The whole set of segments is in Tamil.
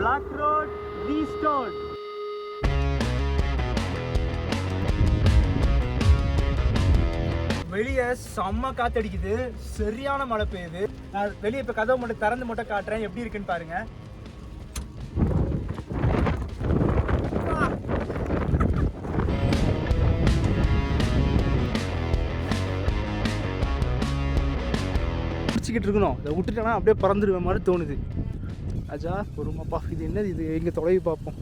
Black Road restored. வெளியே செம்ம காத்தடிக்குது, சரியான மழை பெய்யுது. நான் வெளியே இப்போ கதவு மட்டும் திறந்து மட்டும் காட்டுறேன், எப்படி இருக்குன்னு பாருங்க. பிடிச்சிக்கிட்டு இருக்கணும், இதை விட்டுட்டேன்னா அப்படியே பறந்துடுவேன் மாதிரி தோணுது. அஜா பொறுமாப்பா, இது என்னது, இது எங்கே தொலைவி பார்ப்போம்.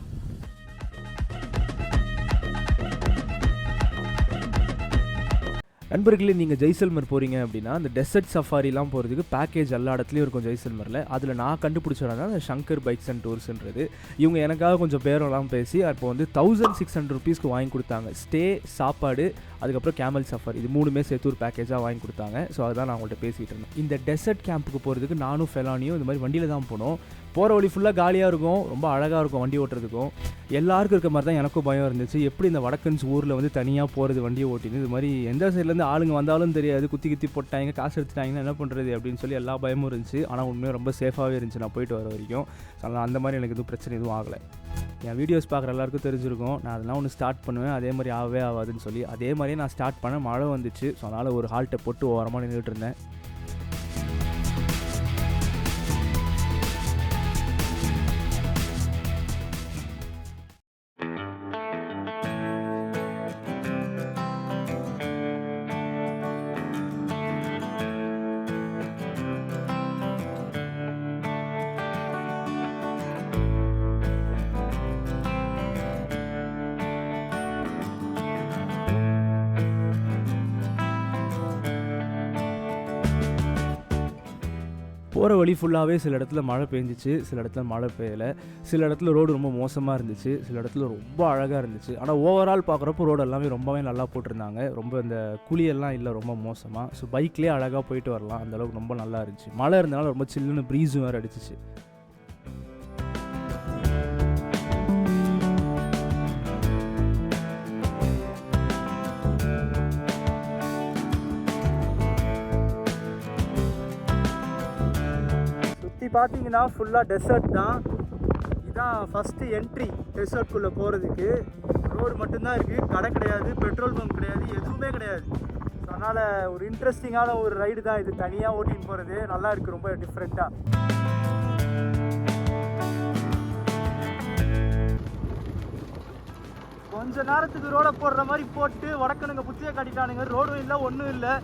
நண்பர்களே, நீங்கள் ஜெய்சல்மர் போகிறீங்க அப்படின்னா அந்த டெசர்ட் சஃபாரிலாம் போகிறதுக்கு பேக்கேஜ் எல்லா இடத்துலையும் இருக்கும் ஜெய்சல்மரில். அதில் நான் கண்டுபிடிச்சோன்னா அந்த ஷங்கர் பைக்ஸ் அண்ட் டூர்ஸ்ன்றது. இவங்க எனக்காக கொஞ்சம் பேரெல்லாம் பேசி அப்போ வந்து 1600 rupeesக்கு வாங்கி கொடுத்தாங்க. ஸ்டே, சாப்பாடு, அதுக்கப்புறம் கேமல் சஃபாரி, இது 3மே சேர்த்து ஒரு பேக்கேஜாக வாங்கி கொடுத்தாங்க. ஸோ அதுதான் நான் உங்கள்கிட்ட பேசிகிட்டு இருந்தேன். இந்த டெசர்ட் கேம்புக்கு போகிறதுக்கு நானும் ஃபெலானியும் இந்த மாதிரி வண்டியில் தான் போனோம். போகிற வழி ஃபுல்லாக காலியாக இருக்கும், ரொம்ப அழகாக இருக்கும் வண்டி ஓட்டுறதுக்கும். எல்லாருக்கும் இருக்க மாதிரி தான் எனக்கும் பயம் இருந்துச்சு. எப்படி இந்த வடக்கன்ஸ் ஊரில் வந்து தனியாக போகிறது வண்டியை ஓட்டின்னு, இது மாதிரி எந்த சைட்லேருந்து ஆளுங்க வந்தாலும் தெரியாது, குத்தி போட்டாங்க, காசு எடுத்துட்டாங்கன்னா என்ன பண்ணுறது அப்படின்னு சொல்லி எல்லா பயமும் இருந்துச்சு. ஆனால் உண்மையாக ரொம்ப சேஃபாகவே இருந்துச்சு நான் போயிட்டு வர வரைக்கும். அதனால் அந்த மாதிரி எனக்கு எதுவும் பிரச்சனை எதுவும் ஆகலை. என் வீடியோஸ் பார்க்குற எல்லாருக்கும் தெரிஞ்சிருக்கும், நான் அதெல்லாம் ஒன்று ஸ்டார்ட் பண்ணுவேன், அதே மாதிரி ஆகவே ஆகாதுன்னு சொல்லி. அதே மாதிரியே நான் ஸ்டார்ட் பண்ண மழை வந்துச்சு. ஸோ அதனால் ஒரு ஹால்ட்டை போட்டு ஓரமாக நின்றுட்டு இருந்தேன். போகிற வழி ஃபுல்லாகவே சில இடத்துல மழை பெஞ்சிச்சு, சில இடத்துல மழை பெய்யலை, சில இடத்துல ரோடு ரொம்ப மோசமாக இருந்துச்சு, சில இடத்துல ரொம்ப அழகாக இருந்துச்சு. ஆனால் ஓவரால் பார்க்குறப்போ ரோடு எல்லாமே ரொம்பவே நல்லா போட்டிருந்தாங்க. ரொம்ப இந்த குழியெல்லாம் இல்லை, ரொம்ப மோசமாக. ஸோ பைக்லேயே அழகாக போயிட்டு வரலாம், அந்தளவுக்கு ரொம்ப நல்லா இருந்துச்சு. மழை இருந்தனால ரொம்ப சில்லுன்னு ப்ரீஸும் வேறு அடிச்சிச்சு. பார்த்தீங்கன்னா ஃபுல்லாக டெசர்ட் தான். இதுதான் ஃபஸ்ட்டு என்ட்ரி டெசர்ட்குள்ளே போகிறதுக்கு. ரோடு மட்டும்தான் இருக்குது, கடை கிடையாது, பெட்ரோல் பம்ப் கிடையாது, எதுவுமே கிடையாது. ஸோ அதனால் ஒரு இன்ட்ரெஸ்டிங்கான ஒரு ரைடு தான் இது, தனியாக ஓட்டின்னு போகிறது. நல்லா இருக்குது, ரொம்ப டிஃப்ரெண்ட்டாக. கொஞ்ச நேரத்துக்கு ரோடை போடுற மாதிரி போட்டு வடக்கனுங்க புத்தியை காட்டிட்டானுங்க. ரோடும் இல்லை, ஒன்றும் இல்லை,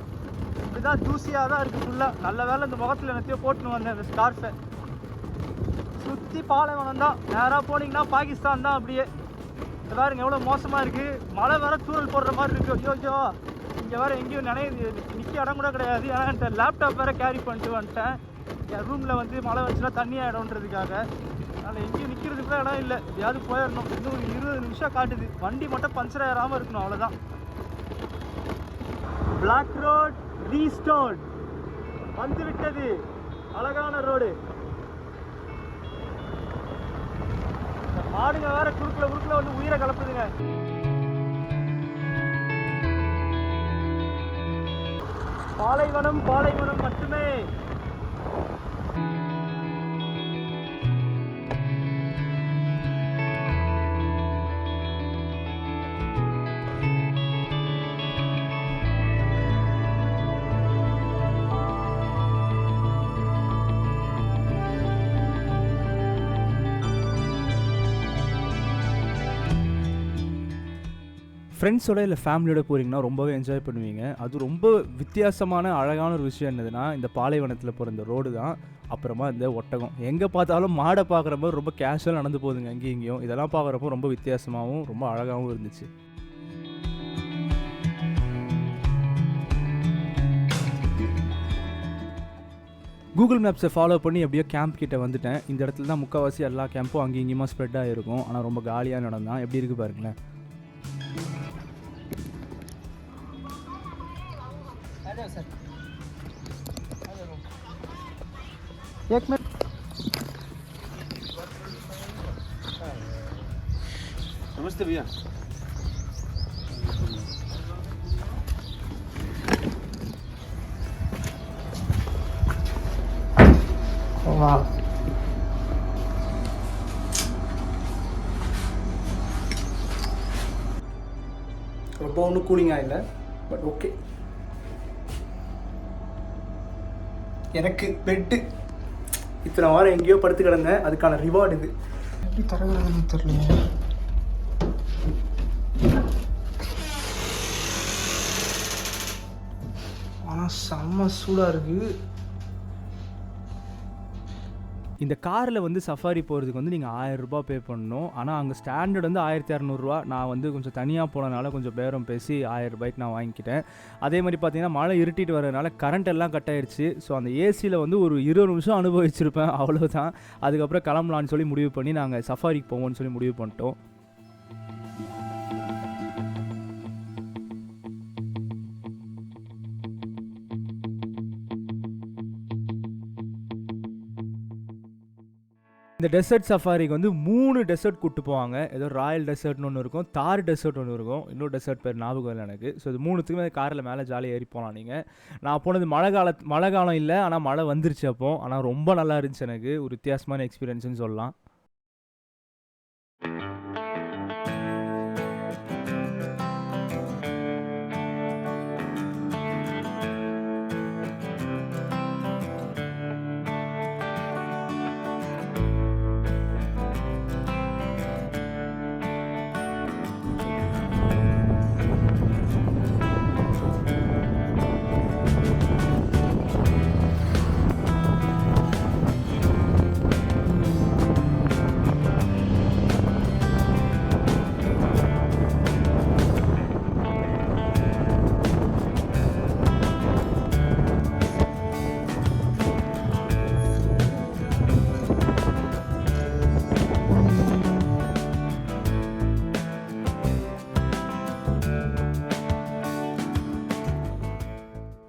இப்படிதான் தூசியாக தான் இருக்குது ஃபுல்லாக. நல்ல வேலை இந்த முகத்தில் என்னத்தையோ போட்டுன்னு வந்தேன் அந்த ஸ்கார்ஃபை. சுற்றி பாலைவனம் தான், நேராக போனீங்கன்னா பாகிஸ்தான் தான். அப்படியே பாருங்க எவ்வளோ மோசமாக இருக்குது. மழை வேறு தூரல் போடுற மாதிரி இருக்குது. ஐயோ, இங்கே வேறு எங்கேயும் நிற்க இடம் கூட கிடையாது. ஏன்னா என்கிட்ட லேப்டாப் வேறு கேரி பண்ணிட்டு வந்துட்டேன். என் ரூமில் வந்து மழை வச்சுன்னா தண்ணி ஆகிடும்ன்றதுக்காக. அதனால் எங்கேயும் நிற்கிறதுக்கு கூட இடம் இல்லை, எதையாவது போயிடணும். இன்னும் ஒரு 20 நிமிஷம் காட்டுது. வண்டி மட்டும் பஞ்சர் ஆகாமல் இருக்கணும், அவ்வளோதான். Black Road restored வந்துவிட்டது, அழகான ரோடு. மாடுங்க வேற குறுக்குல வந்து உயிரை கலப்புதுங்க. பாலைவனம் மட்டுமே. ஃப்ரெண்ட்ஸோட இல்லை ஃபேமிலியோட போகிறீங்கன்னா ரொம்பவே என்ஜாய் பண்ணுவீங்க. அது ரொம்ப வித்தியாசமான அழகான ஒரு விஷயம் என்னதுன்னா, இந்த பாலைவனத்தில் போகிற இந்த ரோடு தான். அப்புறமா இந்த ஒட்டகம், எங்கே பார்த்தாலும் மாடை பார்க்குறப்போ ரொம்ப கேஷுவலாக நடந்து போகுதுங்க அங்கேயும் இங்கேயும். இதெல்லாம் பார்க்குறப்போ ரொம்ப வித்தியாசமாகவும் ரொம்ப அழகாகவும் இருந்துச்சு. கூகுள் மேப்ஸை ஃபாலோ பண்ணி எப்படியோ கேம்ப் கிட்டே வந்துட்டேன். இந்த இடத்துல தான் முக்கால்வாசி எல்லா கேம்பும் அங்கேயும் இங்கேயுமா ஸ்ப்ரெட் ஆகிருக்கும். ஆனால் ரொம்ப காலியாக நடந்தான். எப்படி இருக்குது பாருங்களேன். एक मिनट, नमस्ते भैया। वाह, ரொம்ப ஒன்றும் கூலிங்காக இல்லை, பட் ஓகே. எனக்கு பெட்டு இத்தனை வாரம் எங்கேயோ படுத்து கிடந்தேன், அதுக்கான ரிவார்டு இது. எப்படி தரகிறதுன்னு தெரியலையே. ஆனால் செம்ம சூடாக இருக்குது. இந்த காரில் வந்து சஃபாரி போகிறதுக்கு வந்து நீங்கள் 1000 ரூபாய் பே பண்ணணும். ஆனால் அங்கே ஸ்டாண்டர்ட் வந்து 1200 நான் வந்து கொஞ்சம் தனியாக போனதுனால கொஞ்சம் பேரம் பேசி 1000 ரூபாய்க்கு நான் வாங்கிக்கிட்டேன். அதே மாதிரி பார்த்தீங்கன்னா மழை இருட்டிட்டு வரதுனால கரண்ட் எல்லாம் கட் ஆயிடுச்சு. ஸோ அந்த ஏசியில் வந்து ஒரு 20 நிமிஷம் அனுபவிச்சிருப்பேன், அவ்வளோதான். அதுக்கப்புறம் கிளம்பலான்னு சொல்லி முடிவு பண்ணி நாங்கள் சஃபாரிக்கு போவோம்னு சொல்லி முடிவு பண்ணிட்டோம். இந்த டெசர்ட் சஃபாரிக்கு வந்து 3 டெசர்ட் கூப்பிட்டு போவாங்க. ஏதோ ராயல் டெசர்ட்னு ஒன்று இருக்கும், தார் டெசர்ட் ஒன்று இருக்கும், இன்னொரு டெசர்ட் பேர் ஞாபகம் இல்லை எனக்கு. ஸோ இது 3த்துக்குமே காரில் மேலே ஜாலியாக ஏறி போகலாம். நீங்கள் நான் போனது மழை காலம் இல்லை, ஆனால் மழை வந்துருச்சு அப்போ. ஆனால் ரொம்ப நல்லா இருந்துச்சு, எனக்கு ஒரு வித்தியாசமான எக்ஸ்பீரியன்ஸ்னு சொல்லலாம்.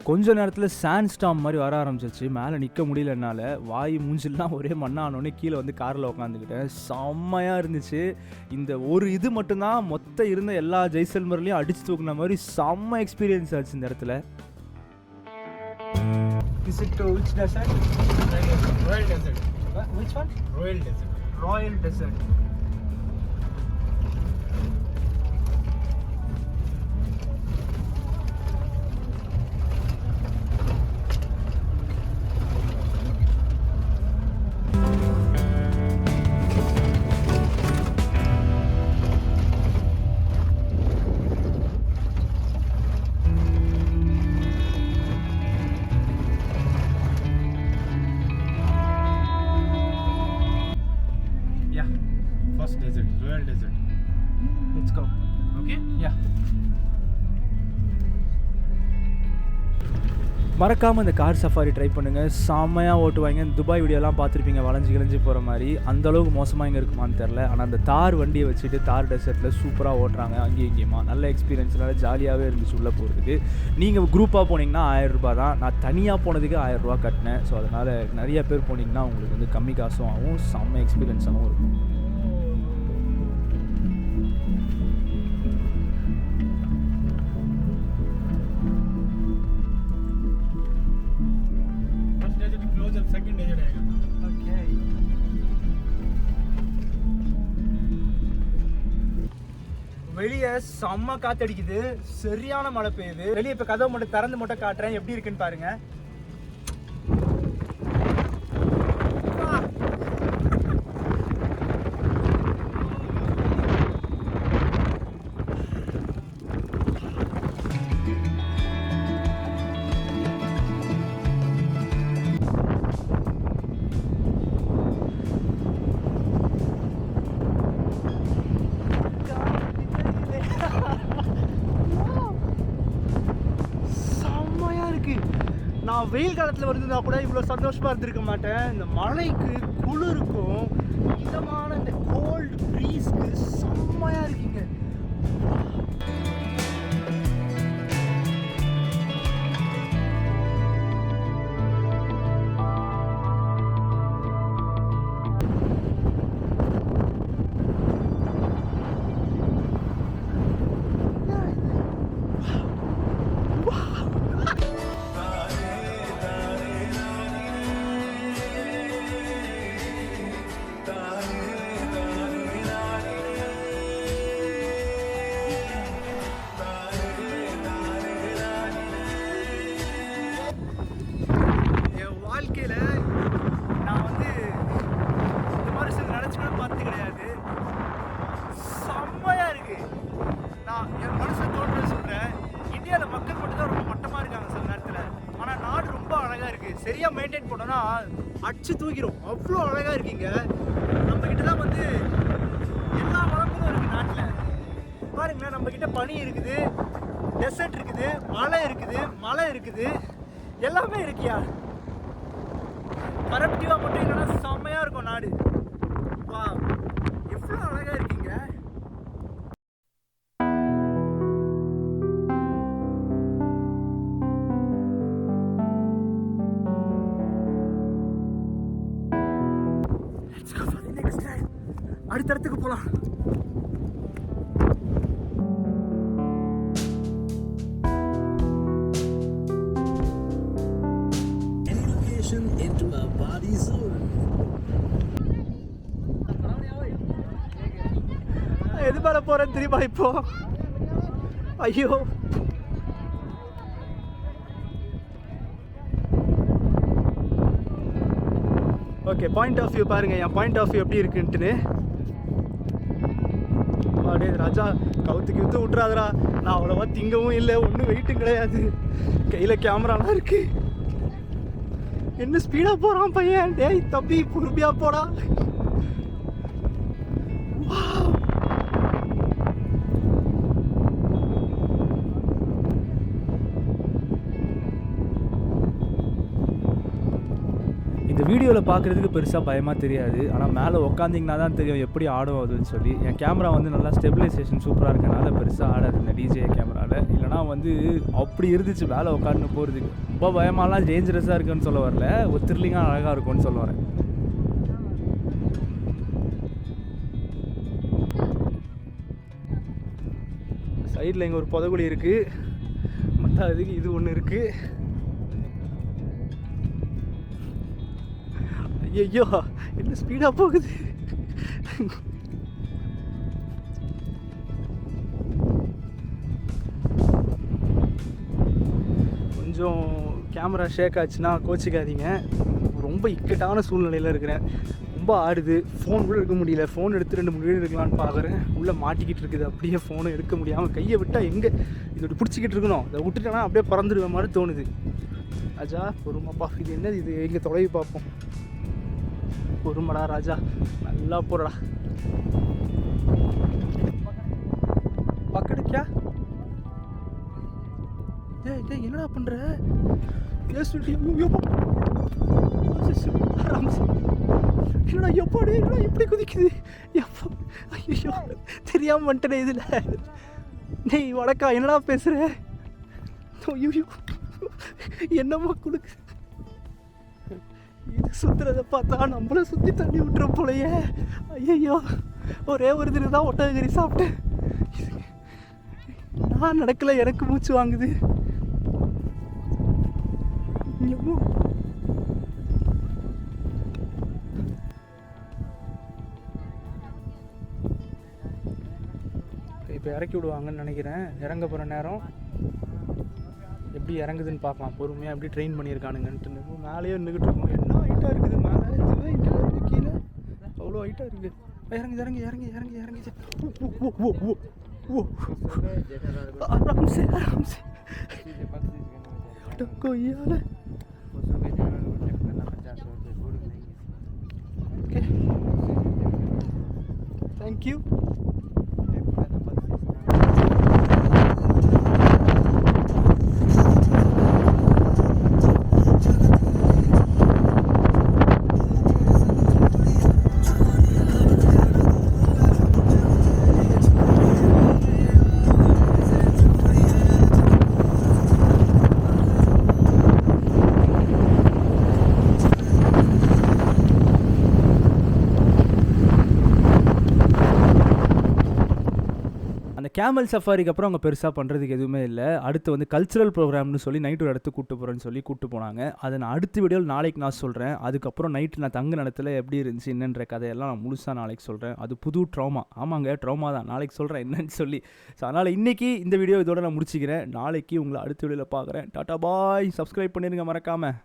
கொஞ்ச நேரத்தில் சாண்ட் ஸ்டாம் மாதிரி வர ஆரம்பிச்சிச்சு. மேலே நிற்க முடியல என்னால். வாய் மூஞ்சிலாம் ஒரே மண்ணானோடனே கீழே வந்து காரில் உட்காந்துக்கிட்டேன். செம்மையாக இருந்துச்சு. இந்த ஒரு இது மட்டும்தான் மொத்தம் இருந்த எல்லா ஜெய்சல்மர்லேயும் அடித்து தூக்குன மாதிரி செம்ம எக்ஸ்பீரியன்ஸ் ஆச்சு இந்த இடத்துல. Is it which desert? Royal Desert. Which one? Royal Desert. Royal Desert. First desert, Royal Desert. Let's go. Okay? Yeah. மறக்காமல் இந்த கார் சஃபாரி ட்ரை பண்ணுங்கள், செம்மையாக ஓட்டுவாங்க. இந்த துபாய் வீடியோலாம் பார்த்துருப்பீங்க, வளைஞ்சு கிழிஞ்சு போகிற மாதிரி. அந்தளவுக்கு மோசமாக இங்கே இருக்குமான்னு தெரில. ஆனால் அந்த தார் வண்டியை வச்சுட்டு தார் டெசர்ட்டில் சூப்பராக ஓட்டுறாங்க அங்கேயும் இங்கேயுமா. நல்ல எக்ஸ்பீரியன்ஸ்னால ஜாலியாகவே இருந்துச்சு உள்ளே போகிறதுக்கு. நீங்கள் குரூப்பாக போனீங்கன்னா 1000 ரூபாய் தான். நான் தனியாக போனதுக்கு 1000 ரூபா கட்டினேன். ஸோ அதனால் நிறைய பேர் போனீங்கன்னா உங்களுக்கு வந்து கம்மி காசும் ஆகும், செம்ம எக்ஸ்பீரியன்ஸாகவும் இருக்கும். Second desert आएगा. Okay. வெளியே செம்ம காத்தடிக்குது, சரியான மழை பெய்யுது. வெளியே இப்போ கதவை மட்டும் திறந்து மட்டும் காட்டுறேன், எப்படி இருக்குன்னு பாருங்க. நான் வெயில் காலத்தில் வந்திருந்தா கூட இவ்வளோ சந்தோஷமாக இருந்திருக்க மாட்டேன். இந்த மழைக்கு குளிருக்கும் இதமான இந்த கோல்டு ப்ரீஸ்க்கு செம்மையாக இருக்குங்க. பார்த்தீங்கன்னா அடிச்சு தூக்கிடும், அவ்வளோ அழகாக இருக்கீங்க. நம்மக்கிட்ட தான் வந்து எல்லா வளங்களும் இருக்குது நாட்டில். பாருங்களேன், நம்மக்கிட்ட பனி இருக்குது, டெசர்ட் இருக்குது, மலை இருக்குது, எல்லாமே இருக்கியா. கரப்டிவாக மட்டும் இல்லைன்னா செம்மையாக இருக்கும் நாடு. வா, எவ்வளோ அழகாக இருக்கீங்க. அடுத்த இடத்துக்கு போகலாம். into our body zone. எது மேலே போகிறேன்னு தெரியுமா இப்போ? ஐயோ, ஓகே, பாயிண்ட் ஆஃப் வியூ பாருங்கள். என் பாயிண்ட் ஆஃப் வியூ எப்படி இருக்குன்ட்டுன்னு. அப்படியே ராஜா கவுத்துக்கு விட்டுறாதரா. நான் அவ்வளோவா திங்கவும் இல்லை, ஒன்றும் வெயிட்டும் கிடையாது, கையில் கேமராலாம் இருக்கு. என்ன ஸ்பீடாக போகிறான் பையன். டேய் தம்பி, பொறுமையாக போடா. இந்த வீடியோவில் பார்க்குறதுக்கு பெருசாக பயமாக தெரியாது, ஆனால் மேலே உட்காந்திங்கன்னா தான் தெரியும் எப்படி ஆடும் அதுன்னு சொல்லி. என் கேமரா வந்து நல்லா ஸ்டெபிலைசேஷன் சூப்பராக இருக்கனால பெருசாக ஆடாது இந்த டிஜே கேமராவில். இல்லைனா வந்து அப்படி இருந்துச்சு மேலே உட்காந்து போகிறதுக்கு. ரொம்ப பயமாலாம் டேஞ்சரஸாக இருக்குன்னு சொல்ல வரல, ஒரு த்ரில்லிங்காக அழகாக இருக்கும்னு சொல்ல வரேன். சைடில் இங்கே ஒரு புதகுழி இருக்குது, மற்ற அதுக்கு இது ஒன்று இருக்குது. ஐயோ, என்ன ஸ்பீடாக போகுது. கொஞ்சம் கேமரா ஷேக் ஆச்சுன்னா கோச்சிக்காதீங்க. ரொம்ப இக்கட்டான சூழ்நிலையில் இருக்கிறேன், ரொம்ப ஆடுது. ஃபோன் கூட எடுக்க முடியல. ஃபோன் எடுத்து 2-3 வீடியோ எடுக்கலான்னு பார்க்குறேன், உள்ளே மாட்டிக்கிட்டு இருக்குது. அப்படியே ஃபோனும் எடுக்க முடியாமல் கையை விட்டால் எங்கே இதோட பிடிச்சிக்கிட்டு இருக்கணும். அதை விட்டுட்டேன்னா அப்படியே பறந்துடுவேன் மாதிரி தோணுது. ராஜா பொறுமாப்பா, இது என்னது இது, எங்கே தொலைவி பார்ப்போம். பொறுமடா ராஜா, நல்லா போடா. பக்கடுக்கியா? ஏய் என்னடா பண்ற? என்னடா எப்பாடு, என்னடா எப்படி குதிக்குது? எப்போ ஐயோ, தெரியாம வந்துட்டேனே இதில். டேய் வடக்கா, என்னடா பேசுற? ஐயோ, என்னம்மா கொடுக்கு. இது சுற்றுறதை பார்த்தா நம்மளை சுற்றி தண்ணி விட்டுற போலையே. ஐயோ, ஒரே ஒரு தினம் தான் ஒட்டகரி சாப்பிட்டேன். நான் நடக்கலை, எனக்கு மூச்சு வாங்குது. இப்போ இறக்கி விடுவாங்கன்னு நினைக்கிறேன். இறங்க போகிற நேரம் எப்படி இறங்குதுன்னு பார்க்கலாம். பொறுமையாக எப்படி ட்ரெயின் பண்ணியிருக்கானுங்கன்ட்டு. மேலேயே நின்றுக்கிட்டு இருக்கோம். என்ன ஹைட்டாக இருக்குது மேலே, இதுவே இங்கே இருக்குது கீழே அவ்வளோ ஹைட்டாக இருக்குது. இறங்கி இறங்கி இறங்கி இறங்கி இறங்கி ஆராம்சே ஆராம்சே கொய்யால. Okay, thank you. கேமல் சஃபாரிக்கு அப்புறம் அவங்க பெருசாக பண்ணுறதுக்கு எதுவுமே இல்லை. அடுத்து வந்து கல்ச்சுரல் ப்ரோக்ராம்னு சொல்லி நைட்டு ஒரு இடத்துக்கு கூப்பிட்டு போகிறேன்னு சொல்லி கூப்பிட்டு போனாங்க. அதை நான் அடுத்த வீடியோவில் நாளைக்கு நான் சொல்கிறேன். அதுக்கப்புறம் நைட்டு நான் தங்க இடத்துல எப்படி இருந்துச்சு என்னன்ற கதையெல்லாம் நான் முழுசாக நாளைக்கு சொல்கிறேன். அது புது ட்ராமா. ஆமாங்க, ட்ராமா தான். நாளைக்கு சொல்கிறேன் என்னன்னு சொல்லி. ஸோ அதனால் இன்றைக்கி இந்த வீடியோ இதோட நான் முடிச்சிக்கிறேன். நாளைக்கு உங்களை அடுத்த வீடியோவில் பார்க்குறேன். டாட்டா பாய். சப்ஸ்கிரைப் பண்ணிடுங்க மறக்காமல்.